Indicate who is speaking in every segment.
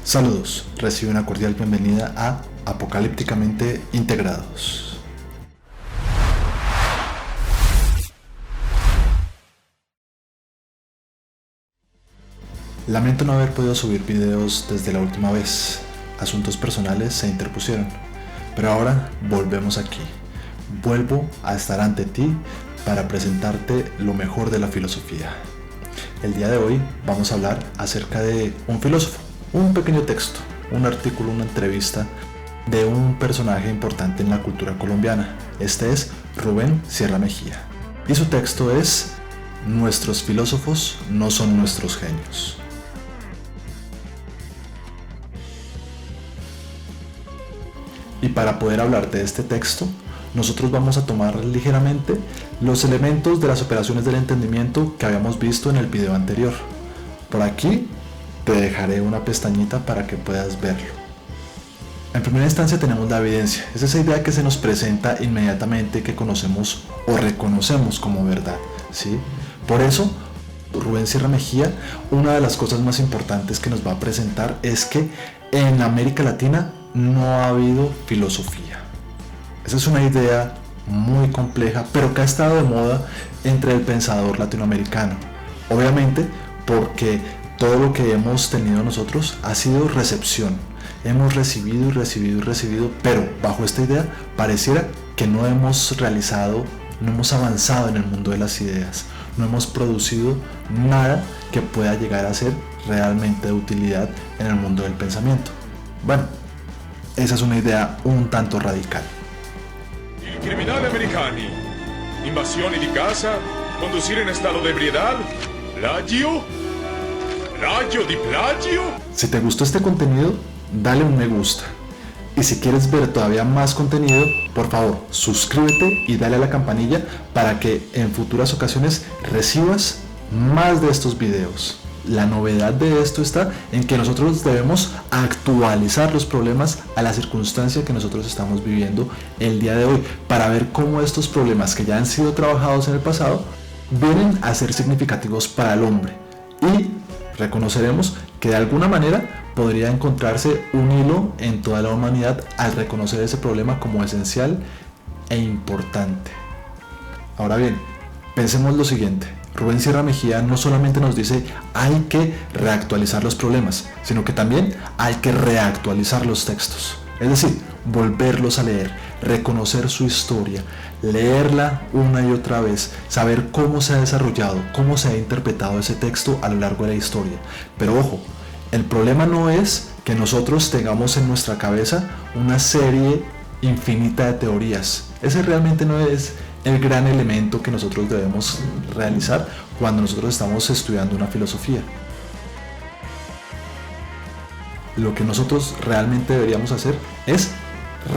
Speaker 1: Saludos, recibe una cordial bienvenida a Apocalípticamente Integrados. Lamento no haber podido subir videos desde la última vez. Asuntos personales se interpusieron, pero ahora volvemos aquí. Vuelvo a estar ante ti para presentarte lo mejor de la filosofía. El día de hoy vamos a hablar acerca de un filósofo, un pequeño texto, un artículo, una entrevista de un personaje importante en la cultura colombiana. Este es Rubén Sierra Mejía. Y su texto es: Nuestros filósofos no son nuestros genios. Y para poder hablarte de este texto, nosotros vamos a tomar ligeramente los elementos de las operaciones del entendimiento que habíamos visto en el video anterior. Por aquí te dejaré una pestañita para que puedas verlo. En primera instancia tenemos la evidencia. Es esa idea que se nos presenta inmediatamente, que conocemos o reconocemos como verdad, ¿sí? Por eso, Rubén Sierra Mejía, una de las cosas más importantes que nos va a presentar es que en América Latina no ha habido filosofía. Esa es una idea muy compleja, pero que ha estado de moda entre el pensador latinoamericano. Obviamente porque todo lo que hemos tenido nosotros ha sido recepción. Hemos recibido y recibido y recibido, pero bajo esta idea pareciera que no hemos realizado, no hemos avanzado en el mundo de las ideas. No hemos producido nada que pueda llegar a ser realmente de utilidad en el mundo del pensamiento. Bueno, esa es una idea un tanto radical.
Speaker 2: I criminali americani, invasioni di casa, conducire in stato di ebrietà, plagio di plagio.
Speaker 1: Si te gustó este contenido, dale un me gusta. Y si quieres ver todavía más contenido, por favor, suscríbete y dale a la campanilla para que en futuras ocasiones recibas más de estos videos. La novedad de esto está en que nosotros debemos actualizar los problemas a la circunstancia que nosotros estamos viviendo el día de hoy, para ver cómo estos problemas que ya han sido trabajados en el pasado vienen a ser significativos para el hombre, y reconoceremos que de alguna manera podría encontrarse un hilo en toda la humanidad al reconocer ese problema como esencial e importante. Ahora bien, pensemos lo siguiente. Rubén Sierra Mejía no solamente nos dice hay que reactualizar los problemas, sino que también hay que reactualizar los textos. Es decir, volverlos a leer, reconocer su historia, leerla una y otra vez, saber cómo se ha desarrollado, cómo se ha interpretado ese texto a lo largo de la historia. Pero ojo, el problema no es que nosotros tengamos en nuestra cabeza una serie infinita de teorías. Ese realmente no es el gran elemento que nosotros debemos realizar cuando nosotros estamos estudiando una filosofía. Lo que nosotros realmente deberíamos hacer es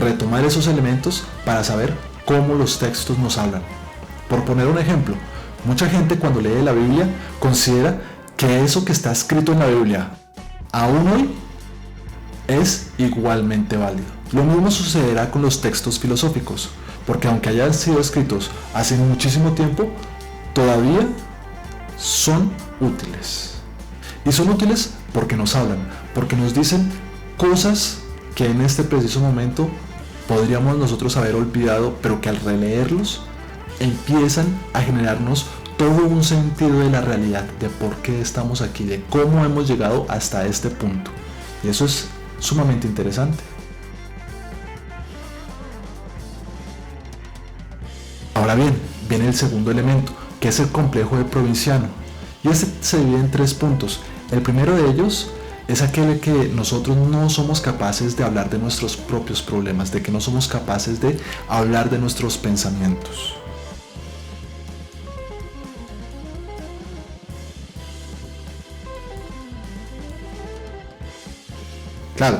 Speaker 1: retomar esos elementos para saber cómo los textos nos hablan. Por poner un ejemplo, mucha gente cuando lee la Biblia considera que eso que está escrito en la Biblia aún hoy es igualmente válido. Lo mismo sucederá con los textos filosóficos, porque aunque hayan sido escritos hace muchísimo tiempo, todavía son útiles. Y son útiles porque nos hablan, porque nos dicen cosas que en este preciso momento podríamos nosotros haber olvidado, pero que al releerlos empiezan a generarnos todo un sentido de la realidad, de por qué estamos aquí, de cómo hemos llegado hasta este punto. Y eso es sumamente interesante. Ahora bien, viene el segundo elemento, que es el complejo de provinciano. Y este se divide en 3 puntos. El primero de ellos es aquel que nosotros no somos capaces de hablar de nuestros propios problemas, de que no somos capaces de hablar de nuestros pensamientos. Claro,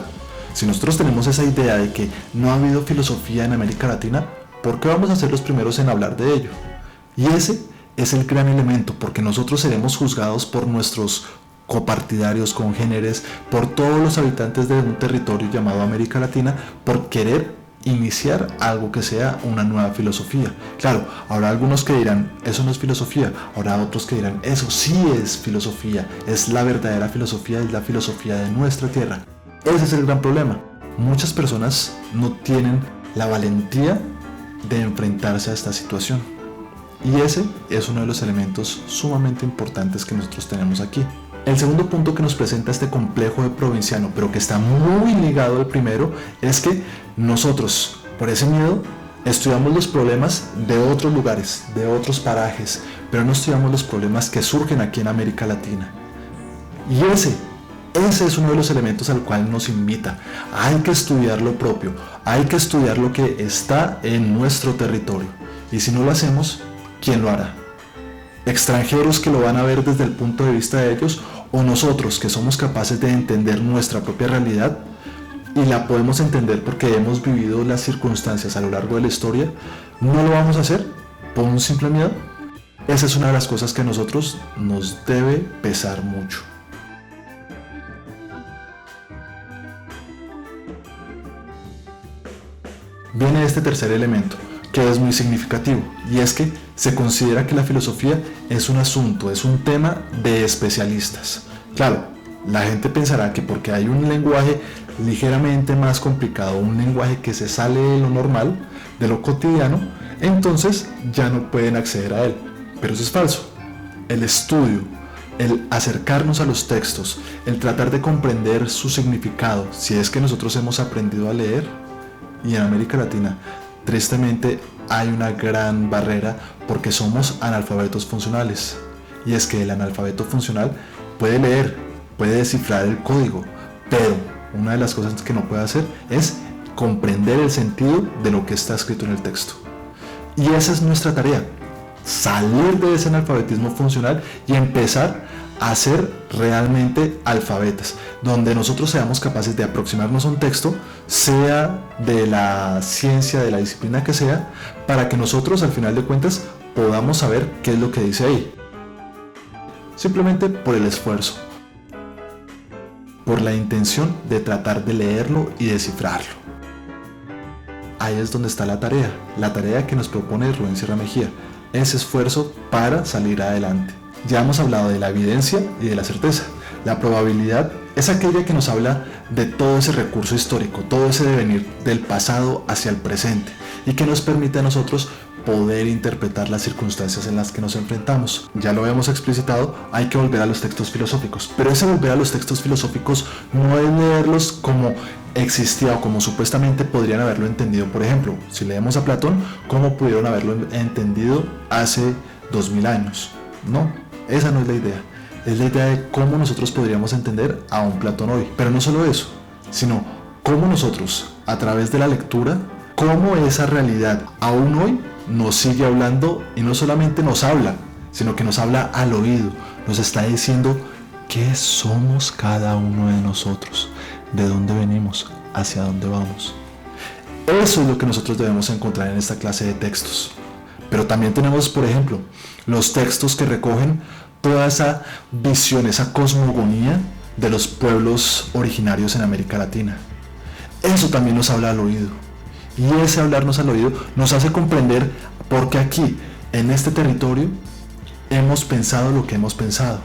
Speaker 1: si nosotros tenemos esa idea de que no ha habido filosofía en América Latina, ¿por qué vamos a ser los primeros en hablar de ello? Y ese es el gran elemento, porque nosotros seremos juzgados por nuestros copartidarios, congéneres, por todos los habitantes de un territorio llamado América Latina, por querer iniciar algo que sea una nueva filosofía. Claro, habrá algunos que dirán, eso no es filosofía, habrá otros que dirán, eso sí es filosofía, es la verdadera filosofía, es la filosofía de nuestra tierra. Ese es el gran problema. Muchas personas no tienen la valentía de enfrentarse a esta situación. Y ese es uno de los elementos sumamente importantes que nosotros tenemos aquí. El segundo punto que nos presenta este complejo de provinciano, pero que está muy ligado al primero, es que nosotros, por ese miedo, estudiamos los problemas de otros lugares, de otros parajes, pero no estudiamos los problemas que surgen aquí en América Latina. Y ese es uno de los elementos al cual nos invita. Hay que estudiar lo propio, hay que estudiar lo que está en nuestro territorio. Y si no lo hacemos, ¿quién lo hará? ¿Extranjeros que lo van a ver desde el punto de vista de ellos, o nosotros que somos capaces de entender nuestra propia realidad y la podemos entender porque hemos vivido las circunstancias a lo largo de la historia? ¿No lo vamos a hacer por un simple miedo? Esa es una de las cosas que a nosotros nos debe pesar mucho. Viene este tercer elemento, que es muy significativo, y es que se considera que la filosofía es un asunto, es un tema de especialistas. Claro, la gente pensará que porque hay un lenguaje ligeramente más complicado, un lenguaje que se sale de lo normal, de lo cotidiano, entonces ya no pueden acceder a él. Pero eso es falso. El estudio, el acercarnos a los textos, el tratar de comprender su significado, si es que nosotros hemos aprendido a leer, y en América Latina tristemente hay una gran barrera porque somos analfabetos funcionales. Y es que el analfabeto funcional puede leer, puede descifrar el código, pero una de las cosas que no puede hacer es comprender el sentido de lo que está escrito en el texto. Y esa es nuestra tarea, salir de ese analfabetismo funcional y empezar a ser realmente alfabetas, donde nosotros seamos capaces de aproximarnos a un texto, sea de la ciencia, de la disciplina que sea, para que nosotros al final de cuentas podamos saber qué es lo que dice ahí. Simplemente por el esfuerzo, por la intención de tratar de leerlo y descifrarlo. Ahí es donde está la tarea que nos propone Rubén Sierra Mejía, ese esfuerzo para salir adelante. Ya hemos hablado de la evidencia y de la certeza. La probabilidad es aquella que nos habla de todo ese recurso histórico, todo ese devenir del pasado hacia el presente y que nos permite a nosotros poder interpretar las circunstancias en las que nos enfrentamos. Ya lo hemos explicitado, hay que volver a los textos filosóficos, pero ese volver a los textos filosóficos no es leerlos como existía o como supuestamente podrían haberlo entendido. Por ejemplo, si leemos a Platón, ¿cómo pudieron haberlo entendido hace 2000 años? No, esa no es la idea. Es la idea de cómo nosotros podríamos entender a un Platón hoy. Pero no solo eso, sino cómo nosotros, a través de la lectura, cómo esa realidad aún hoy nos sigue hablando, y no solamente nos habla, sino que nos habla al oído, nos está diciendo qué somos cada uno de nosotros, de dónde venimos, hacia dónde vamos. Eso es lo que nosotros debemos encontrar en esta clase de textos. Pero también tenemos, por ejemplo, los textos que recogen toda esa visión, esa cosmogonía de los pueblos originarios en América Latina. Eso también nos habla al oído. Y ese hablarnos al oído nos hace comprender por qué aquí, en este territorio, hemos pensado lo que hemos pensado,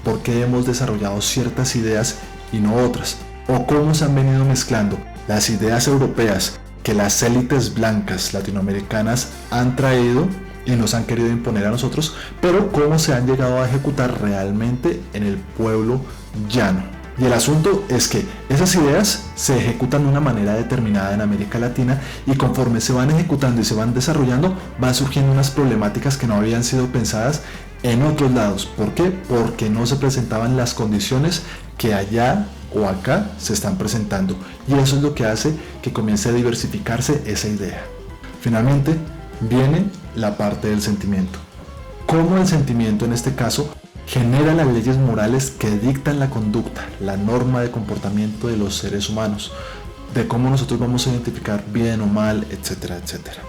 Speaker 1: por qué hemos desarrollado ciertas ideas y no otras, o cómo se han venido mezclando las ideas europeas que las élites blancas latinoamericanas han traído y nos han querido imponer a nosotros, pero cómo se han llegado a ejecutar realmente en el pueblo llano. Y el asunto es que esas ideas se ejecutan de una manera determinada en América Latina, y conforme se van ejecutando y se van desarrollando, van surgiendo unas problemáticas que no habían sido pensadas en otros lados. ¿Por qué? Porque no se presentaban las condiciones que allá o acá se están presentando, y eso es lo que hace que comience a diversificarse esa idea. Finalmente viene la parte del sentimiento. Cómo el sentimiento en este caso genera las leyes morales que dictan la conducta, la norma de comportamiento de los seres humanos, de cómo nosotros vamos a identificar bien o mal, etcétera, etcétera.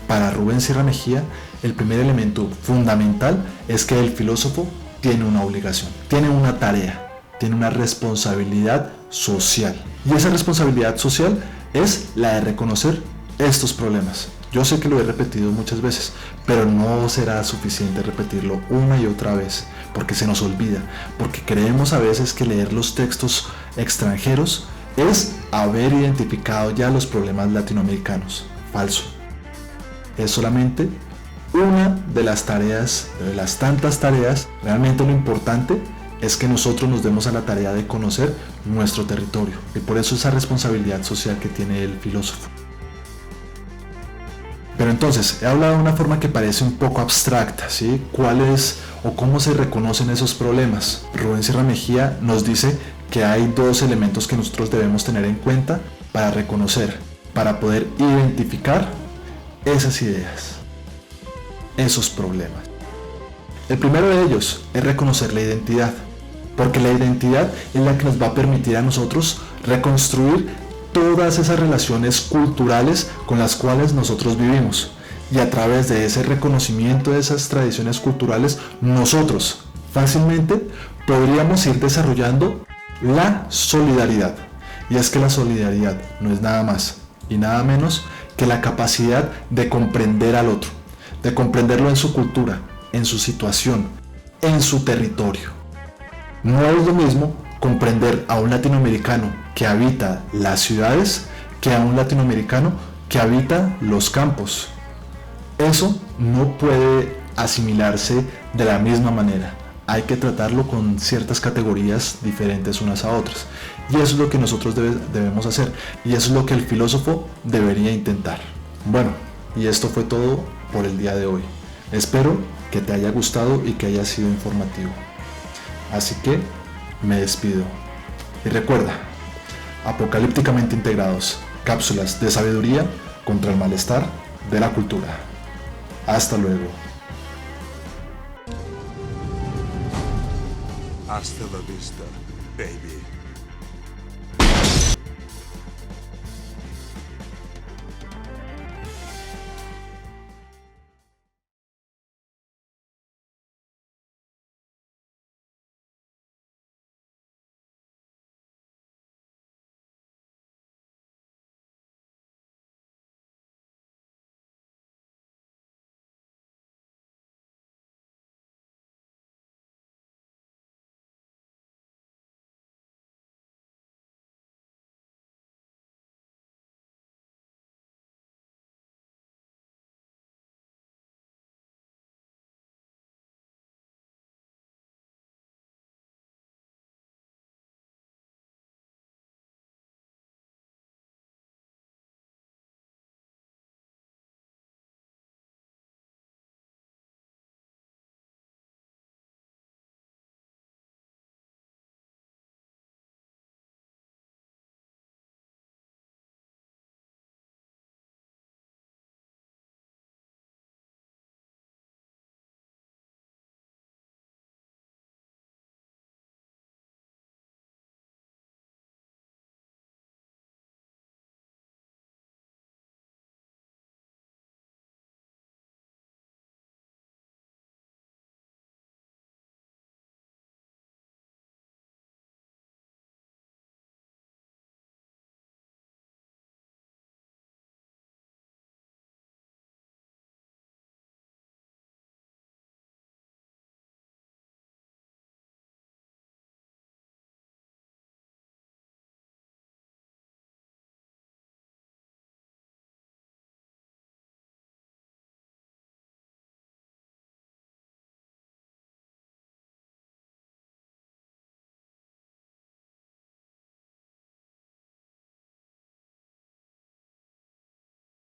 Speaker 1: Para Rubén Sierra Mejía, el primer elemento fundamental es que el filósofo tiene una obligación, tiene una tarea, tiene una responsabilidad social. Y esa responsabilidad social es la de reconocer estos problemas, Yo sé que lo he repetido muchas veces, pero no será suficiente repetirlo una y otra vez, porque se nos olvida, porque creemos a veces que leer los textos extranjeros es haber identificado ya los problemas latinoamericanos. Falso. Es solamente una de las tareas, de las tantas tareas. Realmente lo importante es que nosotros nos demos a la tarea de conocer nuestro territorio, y por eso esa responsabilidad social que tiene el filósofo. Pero entonces, he hablado de una forma que parece un poco abstracta, ¿sí? ¿Cuál es o cómo se reconocen esos problemas? Rubén Sierra Mejía nos dice que hay dos elementos que nosotros debemos tener en cuenta para reconocer, para poder identificar esas ideas, esos problemas. El primero de ellos es reconocer la identidad, porque la identidad es la que nos va a permitir a nosotros reconstruir todas esas relaciones culturales con las cuales nosotros vivimos, y a través de ese reconocimiento de esas tradiciones culturales nosotros fácilmente podríamos ir desarrollando la solidaridad. Y es que la solidaridad no es nada más y nada menos que la capacidad de comprender al otro, de comprenderlo en su cultura, en su situación, en su territorio. No es lo mismo comprender a un latinoamericano que habita las ciudades que a un latinoamericano que habita los campos. Eso no puede asimilarse de la misma manera. Hay que tratarlo con ciertas categorías diferentes unas a otras. Y eso es lo que nosotros debemos hacer. Y eso es lo que el filósofo debería intentar. Bueno, y esto fue todo por el día de hoy. Espero que te haya gustado y que haya sido informativo. Así que me despido. Y recuerda, apocalípticamente integrados, cápsulas de sabiduría contra el malestar de la cultura. Hasta luego.
Speaker 3: Hasta la vista, baby.